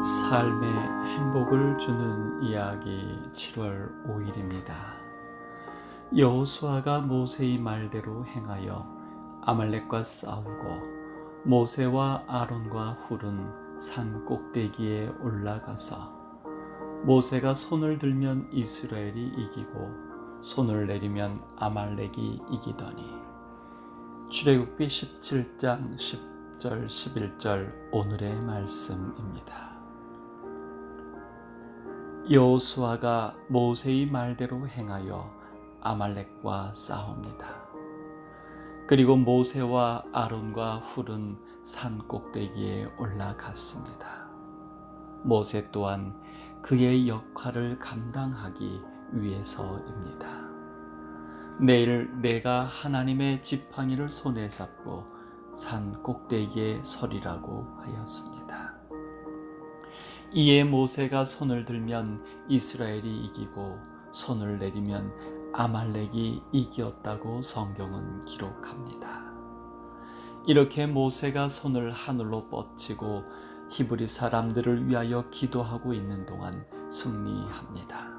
삶에 행복을 주는 이야기 7월 5일입니다. 여호수아가 모세의 말대로 행하여 아말렉과 싸우고 모세와 아론과 훌은 산 꼭대기에 올라가서 모세가 손을 들면 이스라엘이 이기고 손을 내리면 아말렉이 이기더니. 출애굽기 17장 10절 11절 오늘의 말씀입니다. 여호수아가 모세의 말대로 행하여 아말렉과 싸웁니다. 그리고 모세와 아론과 훌은 산 꼭대기에 올라갔습니다. 모세 또한 그의 역할을 감당하기 위해서입니다. 내일 내가 하나님의 지팡이를 손에 잡고 산 꼭대기에 서리라고 하였습니다. 이에 모세가 손을 들면 이스라엘이 이기고 손을 내리면 아말렉이 이겼다고 성경은 기록합니다. 이렇게 모세가 손을 하늘로 뻗치고 히브리 사람들을 위하여 기도하고 있는 동안 승리합니다.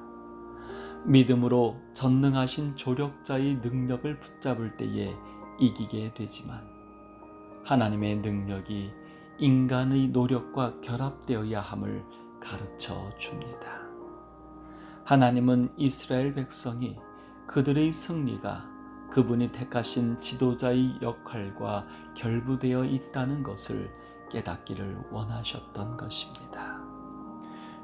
믿음으로 전능하신 조력자의 능력을 붙잡을 때에 이기게 되지만 하나님의 능력이 인간의 노력과 결합되어야 함을 가르쳐 줍니다. 하나님은 이스라엘 백성이 그들의 승리가 그분이 택하신 지도자의 역할과 결부되어 있다는 것을 깨닫기를 원하셨던 것입니다.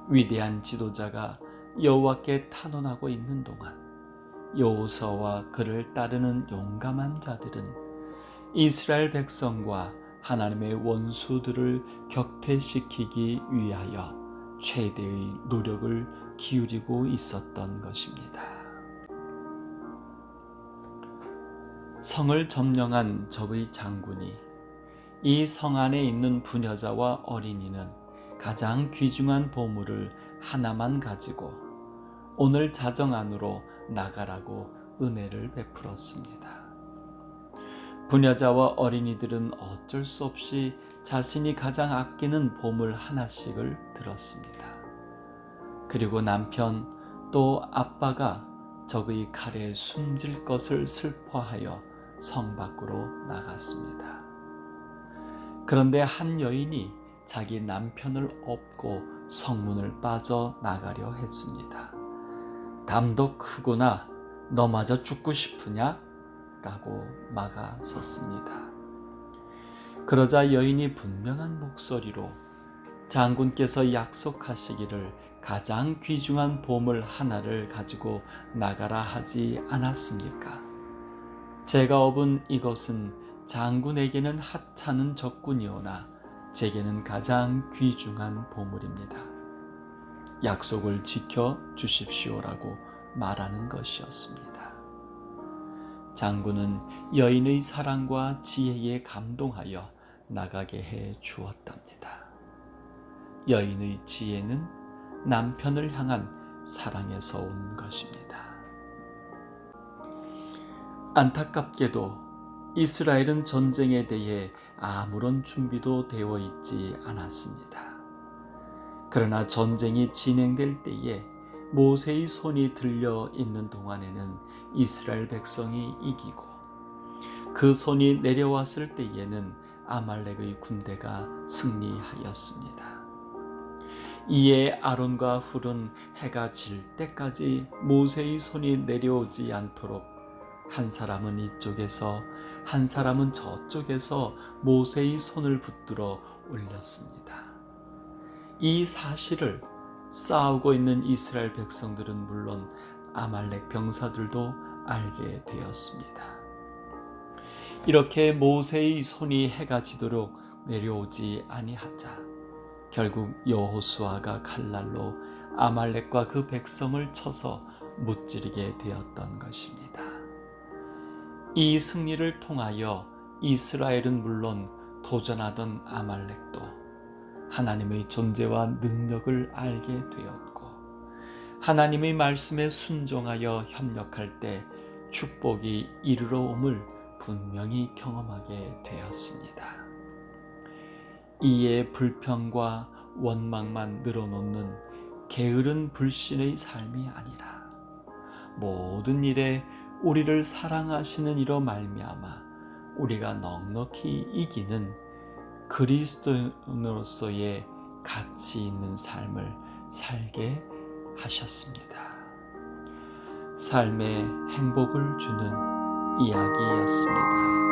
위대한 지도자가 여호와께 탄원하고 있는 동안 여호수아와 그를 따르는 용감한 자들은 이스라엘 백성과 하나님의 원수들을 격퇴시키기 위하여 최대의 노력을 기울이고 있었던 것입니다. 성을 점령한 적의 장군이 이 성 안에 있는 부녀자와 어린이는 가장 귀중한 보물을 하나만 가지고 오늘 자정 안으로 나가라고 은혜를 베풀었습니다. 부녀자와 어린이들은 어쩔 수 없이 자신이 가장 아끼는 보물 하나씩을 들었습니다. 그리고 남편 또 아빠가 적의 칼에 숨질 것을 슬퍼하여 성 밖으로 나갔습니다. 그런데 한 여인이 자기 남편을 업고 성문을 빠져나가려 했습니다. 담도 크구나. 너마저 죽고 싶으냐? 라고 막아섰습니다. 그러자 여인이 분명한 목소리로 장군께서 약속하시기를 가장 귀중한 보물 하나를 가지고 나가라 하지 않았습니까? 제가 업은 이것은 장군에게는 하찮은 적군이오나 제게는 가장 귀중한 보물입니다. 약속을 지켜 주십시오라고 말하는 것이었습니다. 장군은 여인의 사랑과 지혜에 감동하여 나가게 해 주었답니다. 여인의 지혜는 남편을 향한 사랑에서 온 것입니다. 안타깝게도 이스라엘은 전쟁에 대해 아무런 준비도 되어 있지 않았습니다. 그러나 전쟁이 진행될 때에 모세의 손이 들려 있는 동안에는 이스라엘 백성이 이기고 그 손이 내려왔을 때에는 아말렉의 군대가 승리하였습니다. 이에 아론과 훌은 해가 질 때까지 모세의 손이 내려오지 않도록 한 사람은 이쪽에서 한 사람은 저쪽에서 모세의 손을 붙들어 올렸습니다. 이 사실을 싸우고 있는 이스라엘 백성들은 물론 아말렉 병사들도 알게 되었습니다. 이렇게 모세의 손이 해가 지도록 내려오지 아니하자 결국 여호수아가 칼날로 아말렉과 그 백성을 쳐서 무찌르게 되었던 것입니다. 이 승리를 통하여 이스라엘은 물론 도전하던 아말렉도 하나님의 존재와 능력을 알게 되었고 하나님의 말씀에 순종하여 협력할 때 축복이 이르러 옴을 분명히 경험하게 되었습니다. 이에 불평과 원망만 늘어놓는 게으른 불신의 삶이 아니라 모든 일에 우리를 사랑하시는 이로 말미암아 우리가 넉넉히 이기는 그리스도인으로서의 가치 있는 삶을 살게 하셨습니다. 삶에 행복을 주는 이야기였습니다.